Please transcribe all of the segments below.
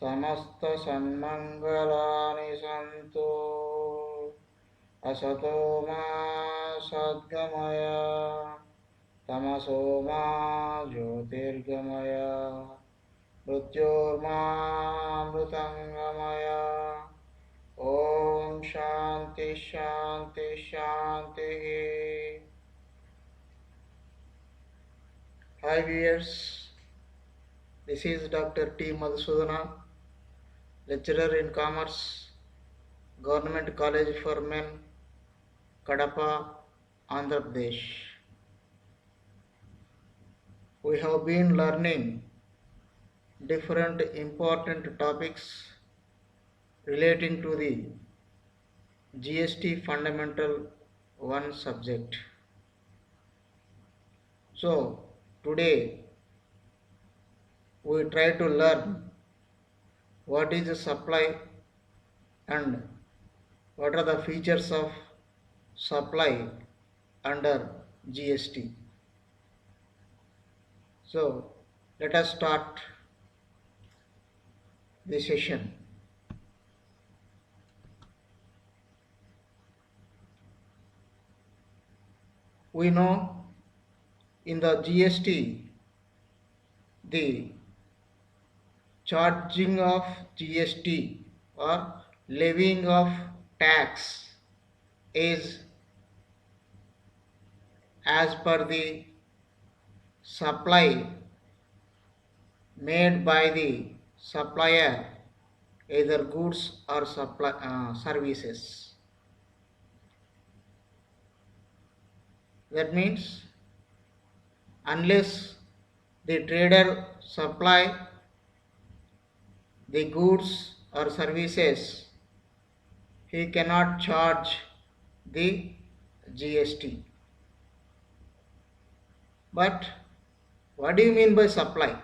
समस्त सन्मंगलानि सन्तु। असतो मा सद्गमय तमसो मा ज्योतिर्गमय मृत्योर्मामृतंगमय। ओम शांति शांति शांति। Hi viewers, this is Dr. T. Madhusudana, lecturer in Commerce, Government College for Men, Kadapa, Andhra Pradesh. We have been learning different important topics relating to the GST Fundamental 1 subject. So today we try to learn what is the supply and what are the features of supply under GST. So let us start the session. We know in the GST the charging of GST or levying of tax is as per the supply made by the supplier, either goods or services. That means unless the trader supply the goods or services, he cannot charge the GST. But what do you mean by supply?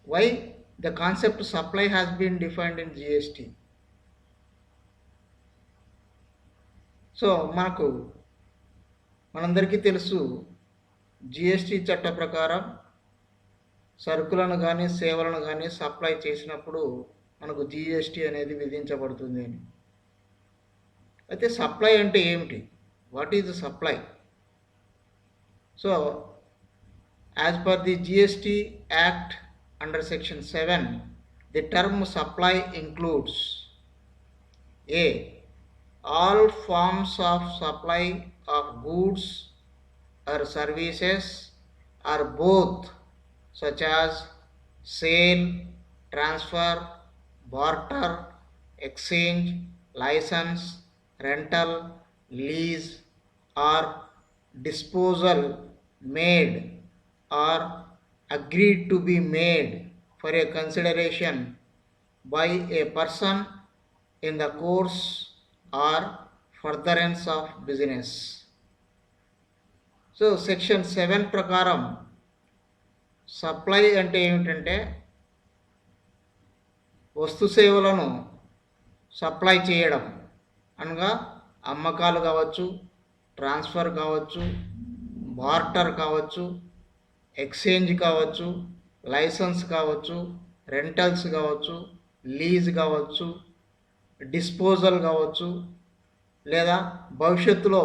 Why the concept supply has been defined in GST? So మనందరికీ తెలుసు, GST చట్ట ప్రకారం సరుకులను కానీ సేవలను కానీ supply చేసినప్పుడు మనకు జిఎస్టి అనేది విధించబడుతుంది అని. అయితే సప్లై అంటే ఏమిటి? What is supply? So as per the GST act under section 7, the term supply includes a all forms of supply of goods or services or both, such as sale, transfer, barter, exchange, license, rental, lease or disposal made or agreed to be made for a consideration by a person in the course or furtherance of business. So section 7 ప్రకారం supply అంటే ఏమిటంటే వస్తు సేవలను supply చేయడం అనగా అమ్మకాలు కావచ్చు, transfer కావచ్చు, బార్టర్ కావచ్చు, ఎక్స్చేంజ్ కావచ్చు, లైసెన్స్ కావచ్చు, రెంటల్స్ కావచ్చు, లీజ్ కావచ్చు, డిస్పోజల్ కావచ్చు, లేదా భవిష్యత్తులో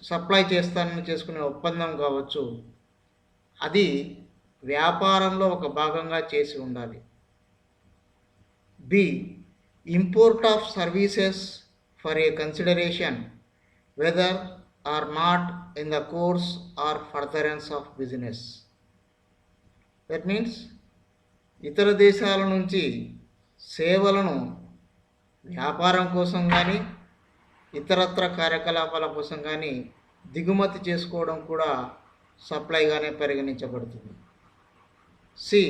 సప్లై చేస్తానని చేసుకునే ఒప్పందం కావచ్చు. అది వ్యాపారంలో ఒక భాగంగా చేసి ఉండాలి. B import of services for a consideration whether or not in the course or furtherance of business. That means ఇతర దేశాల నుంచి సేవలను వ్యాపారం కోసం కానీ ఇతరత్ర కార్యకలాపాల కోసం కానీ దిగుమతి చేసుకోవడం కూడా సప్లైగానే పరిగణించబడుతుంది. C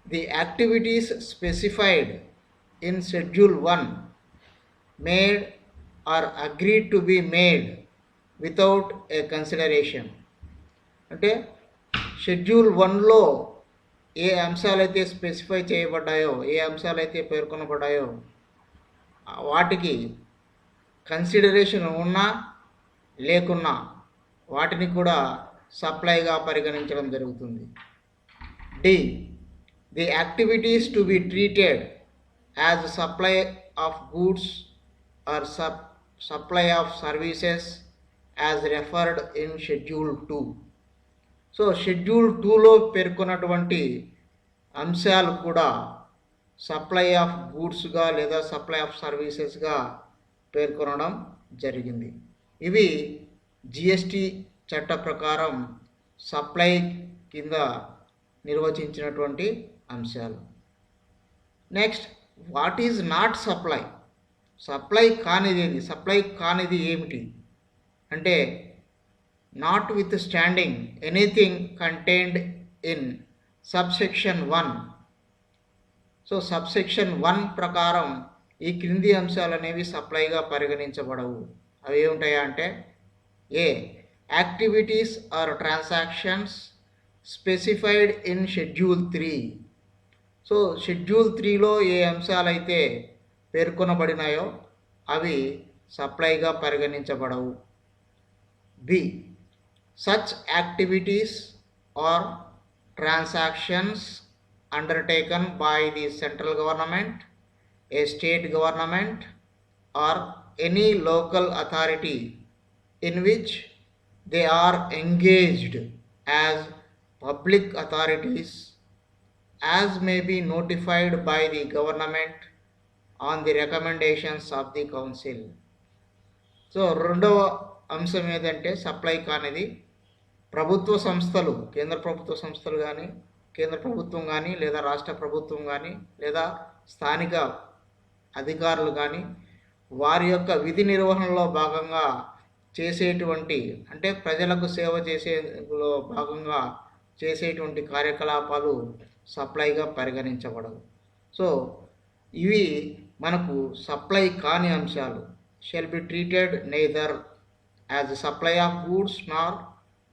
the activities specified in schedule 1 made or agreed to be made without a consideration. అంటే షెడ్యూల్ 1లో ఏ అంశాలైతే స్పెసిఫై చేయబడ్డాయో, ఏ అంశాలైతే పేర్కొనబడ్డాయో వాటికి కన్సిడరేషన్ ఉన్నా లేకున్నా వాటిని కూడా సప్లైగా పరిగణించడం జరుగుతుంది. D. The activities to be treated as supply of goods or supply of services as referred in Schedule 2. So schedule 2లో పేర్కొన్నటువంటి అంశాలు కూడా సప్లై ఆఫ్ గూడ్స్గా లేదా సప్లై ఆఫ్ సర్వీసెస్గా పేర్కొనడం జరిగింది. ఇవి జిఎస్టి చట్ట ప్రకారం సప్లై కింద నిర్వచించినటువంటి అంశాలు. Next, what is not supply? Supply కానిది ఏమిటి అంటే, not with standing anything contained in subsection 1. So subsection 1 ప్రకారం ఈ క్రింది అంశాలు అనేవి సప్లైగా పరిగణించబడవు. అవి ఏముంటాయా అంటే, A, activities or transactions specified in schedule 3. So schedule 3లో ఏ అంశాలైతే పేర్కొనబడినాయో అవి సప్లైగా పరిగణించబడవు. B, such activities or transactions undertaken by the central government, a state government or any local authority in which they are engaged as public authorities as may be notified by the government on the recommendations of the council. So రెండవ అంశం ఏదంటే supply కానిది ప్రభుత్వ సంస్థలు, కేంద్ర ప్రభుత్వ సంస్థలు కానీ, కేంద్ర ప్రభుత్వం కానీ, లేదా రాష్ట్ర ప్రభుత్వం కానీ, లేదా స్థానిక అధికారులు కానీ వారి యొక్క విధి నిర్వహణలో భాగంగా చేసేటువంటి, అంటే ప్రజలకు సేవ చేసేలో భాగంగా చేసేటువంటి కార్యకలాపాలు సప్లైగా పరిగణించబడవు. సో ఇవి మనకు సప్లై కాని అంశాలు. Shall be treated neither as supply of goods Nar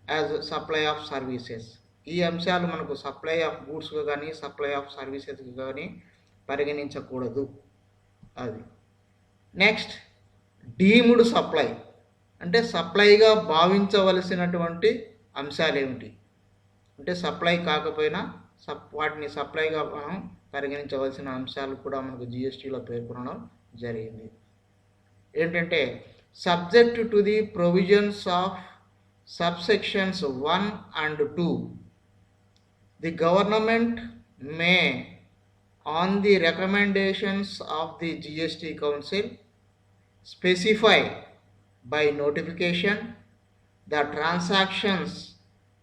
as supply of services. ఈ అంశాలు మనకు సప్లై ఆఫ్ గూడ్స్గా కానీ సప్లై ఆఫ్ సర్వీసెస్గా కానీ పరిగణించకూడదు. అది నెక్స్ట్, డీమ్డ్ సప్లై అంటే సప్లైగా భావించవలసినటువంటి అంశాలు ఏమిటి అంటే, సప్లై కాకపోయినా వాటిని సప్లైగా మనం పరిగణించవలసిన అంశాలు కూడా మనకు జిఎస్టీలో పేర్కొనడం జరిగింది. ఏంటంటే, subject to the provisions of subsections 1 and 2, the government may, on the recommendations of the GST Council, specify by notification the transactions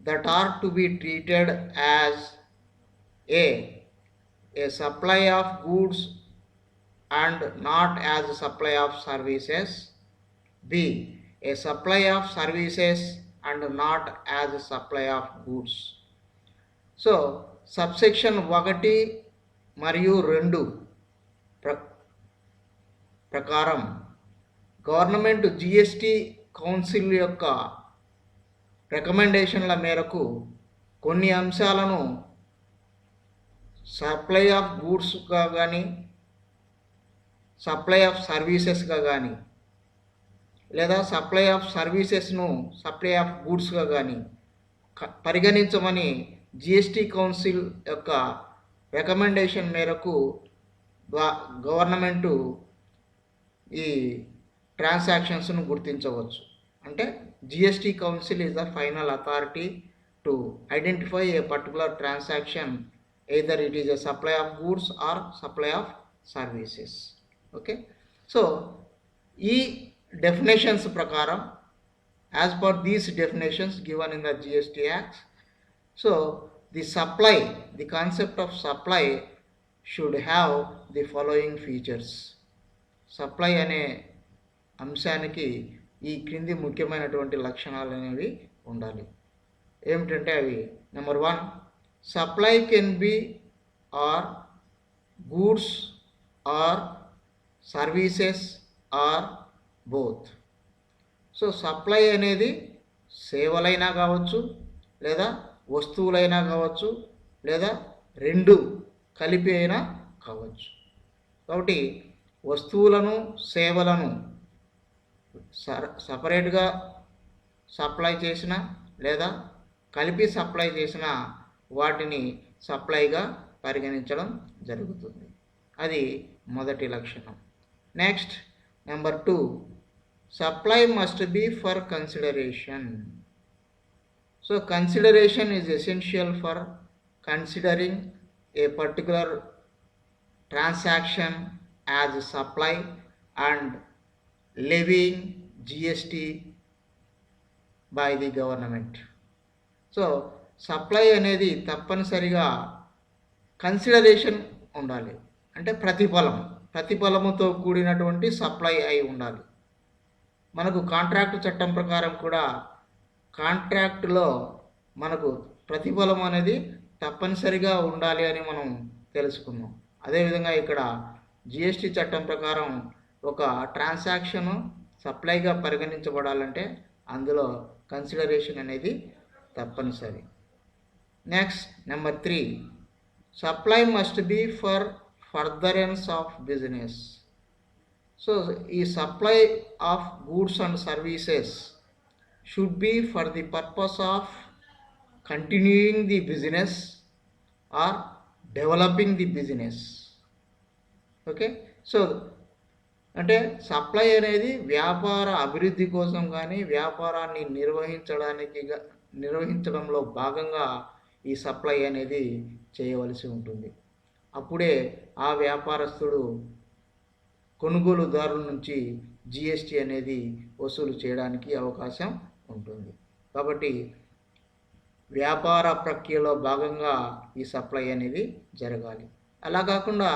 that are to be treated as a supply of goods and not as a supply of services, b, a supply of services and not as a supply of goods. So subsection 1 మరియు 2 ప్రకారం government GST council యొక్క రికమెండేషన్ల మేరకు కొన్ని అంశాలను supply of గూడ్స్గా కానీ supply of సర్వీసెస్గా కానీ లేదా సప్లై ఆఫ్ సర్వీసెస్ను సప్లై ఆఫ్ గూడ్స్గా కానీ పరిగణించమని జిఎస్టి కౌన్సిల్ యొక్క రికమెండేషన్ మేరకు గవర్నమెంటు ఈ ట్రాన్సాక్షన్స్ను గుర్తించవచ్చు. అంటే GST council is the final authority to identify a particular transaction, either it is a supply of goods or supply of services. Okay, so ఈ definitions prakaram, as per these definitions given in the GST Act, so the concept of supply should have the following features. Supply అనే అంశానికి ఈ క్రింది ముఖ్యమైనటువంటి లక్షణాలు అనేవి ఉండాలి. ఏమిటంటే అవి, number 1, supply can be or goods or services or both. So supply అనేది సేవలైనా కావచ్చు, లేదా వస్తువులైనా కావచ్చు, లేదా రెండు కలిపి అయినా కావచ్చు. కాబట్టి వస్తువులను సేవలను సపరేట్గా సప్లై చేసిన లేదా కలిపి సప్లై చేసిన వాటిని సప్లైగా పరిగణించడం జరుగుతుంది. అది మొదటి లక్షణం. Next number 2, supply must be for consideration. So consideration is essential for considering A particular transaction as supply and levying GST by the government. So supply అనేది తప్పనిసరిగా కన్సిడరేషన్ ఉండాలి, అంటే ప్రతిఫలముతో కూడినటువంటి సప్లై అయి ఉండాలి. మనకు కాంట్రాక్ట్ చట్టం ప్రకారం కూడా కాంట్రాక్టులో మనకు ప్రతిఫలం అనేది తప్పనిసరిగా ఉండాలి అని మనం తెలుసుకున్నాం. అదేవిధంగా ఇక్కడ జిఎస్టీ చట్టం ప్రకారం ఒక ట్రాన్సాక్షన్ సప్లైగా పరిగణించబడాలంటే అందులో కన్సిడరేషన్ అనేది తప్పనిసరి. Next number 3, supply must be for furtherance of business. So ఈ supply of goods and services should be for the purpose of continuing the business or developing the business. Okay, so అంటే supply అనేది వ్యాపార అభివృద్ధి కోసం కానీ వ్యాపారాన్ని నిర్వహించడంలో భాగంగా ఈ సప్లై అనేది చేయవలసి ఉంటుంది. అప్పుడే ఆ వ్యాపారస్తుడు కొనుగోలుదారుల నుంచి జిఎస్టీ అనేది వసూలు చేయడానికి అవకాశం ఉంటుంది. కాబట్టి వ్యాపార ప్రక్రియలో భాగంగా ఈ సప్లై అనేది జరగాలి. అలా కాకుండా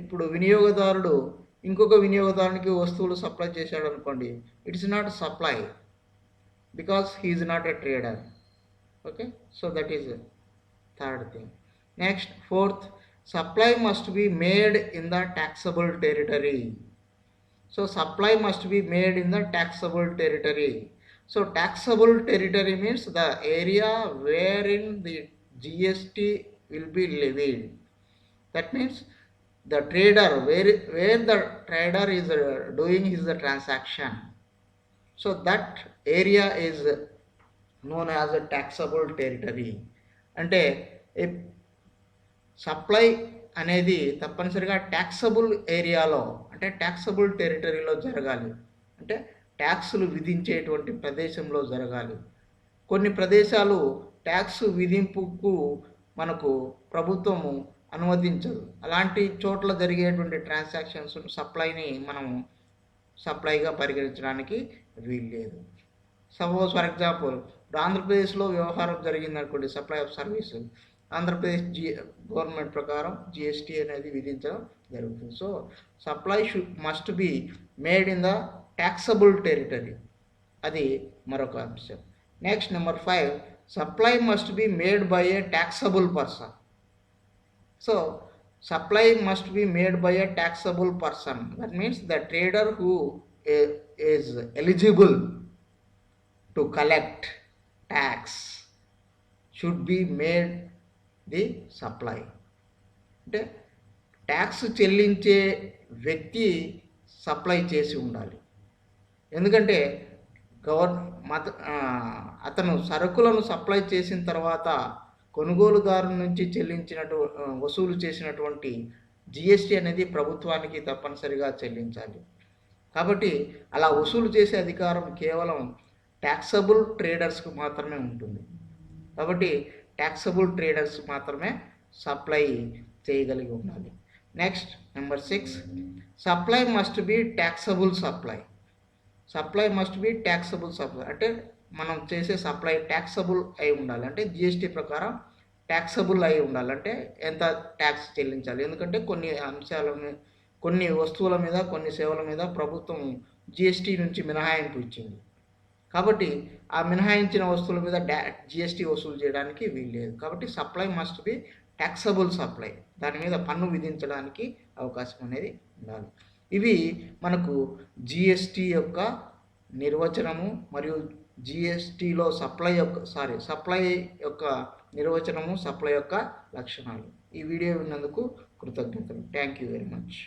ఇప్పుడు వినియోగదారుడు ఇంకొక వినియోగదారునికి వస్తువులు సప్లై చేశాడు అనుకోండి, it's not supply because he is not a trader. Okay, so that is third thing. Next 4th, supply must be made in the taxable territory. So supply must be made in the taxable territory. So taxable territory means the area where in the GST will be levied. That means the trader where the trader is doing his transaction, so that area is known as a taxable territory. అంటే supply అనేది తప్పనిసరిగా taxable ఏరియాలో అంటే taxable టెరిటరీలో జరగాలి, అంటే ట్యాక్సులు విధించేటువంటి ప్రదేశంలో జరగాలి. కొన్ని ప్రదేశాలు ట్యాక్స్ విధింపుకు మనకు ప్రభుత్వము అనుమతించదు. అలాంటి చోట్ల జరిగేటువంటి ట్రాన్సాక్షన్స్ సప్లైని మనం సప్లైగా పరిగణించడానికి వీల్లేదు. సపోజ్ ఫర్ ఎగ్జాంపుల్ ఆంధ్రప్రదేశ్లో వ్యవహారం జరిగిందనుకోండి, supply of service, Andhra Pradesh government ప్రకారం జిఎస్టీ అనేది విధించడం జరుగుతుంది. So supply must be made in the taxable territory, అది మరొక అంశం. Next number 5, supply must be made by A taxable person. So supply must be made by a taxable person. That means the trader who is eligible to collect tax should be made the supply. అంటే tax చెల్లించే వ్యక్తి supply చేసి ఉండాలి. ఎందుకంటే అతను సరుకులను supply చేసిన తర్వాత కొనుగోలుదారు నుంచి వసూలు చేసినటువంటి జిఎస్టీ అనేది ప్రభుత్వానికి తప్పనిసరిగా చెల్లించాలి. కాబట్టి అలా వసూలు చేసే అధికారం కేవలం ట్యాక్సబుల్ ట్రేడర్స్కు మాత్రమే ఉంటుంది. కాబట్టి ట్యాక్సబుల్ ట్రేడర్స్ మాత్రమే సప్లై చేయగలిగి ఉండాలి. Next number 6, supply must B taxable supply. Supply must B taxable supply అంటే మనం చేసే సప్లై ట్యాక్సబుల్ అయి ఉండాలి, అంటే జిఎస్టీ ప్రకారం ట్యాక్సబుల్ అయి ఉండాలి. అంటే ఎంత ట్యాక్స్ చెల్లించాలి, ఎందుకంటే కొన్ని వస్తువుల మీద కొన్ని సేవల మీద ప్రభుత్వం జిఎస్టీ నుంచి మినహాయింపు ఇచ్చింది. కాబట్టి ఆ మినహాయించిన వస్తువుల మీద జిఎస్టీ వసూలు చేయడానికి వీల్లేదు. కాబట్టి supply must B taxable supply, దాని మీద పన్ను విధించడానికి అవకాశం అనేది ఉండాలి. ఇవి మనకు జిఎస్టీ యొక్క నిర్వచనము మరియు జిఎస్టీలో సప్లై యొక్క నిర్వచనము, సప్లై యొక్క లక్షణాలు. ఈ వీడియో విన్నందుకు కృతజ్ఞతలు. Thank you very much.